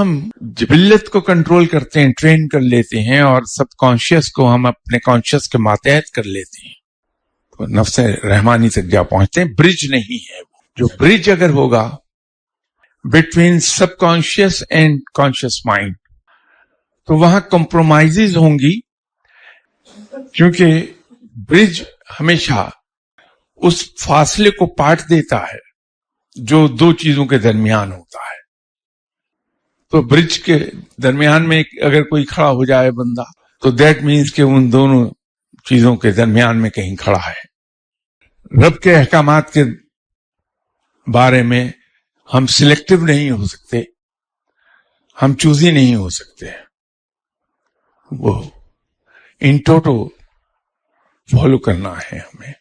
ہم جبلت کو کنٹرول کرتے ہیں، ٹرین کر لیتے ہیں، اور سب کانشیس کو ہم اپنے کانشیس کے ماتحت کر لیتے ہیں، تو نفس رحمانی تک جا پہنچتے ہیں. برج نہیں ہے وہ. جو برج اگر ہوگا between sub conscious and conscious mind, تو وہاں کمپرومائزز ہوں گی، کیونکہ برج ہمیشہ اس فاصلے کو پاٹ دیتا ہے جو دو چیزوں کے درمیان ہوتا ہے. تو برج کے درمیان میں اگر کوئی کھڑا ہو جائے بندہ، تو دیٹ مینس کہ ان دونوں چیزوں کے درمیان میں کہیں کھڑا ہے. رب کے احکامات کے بارے میں ہم سلیکٹو نہیں ہو سکتے، ہم چوزی نہیں ہو سکتے، وہ ان ٹوٹو فالو کرنا ہے ہمیں.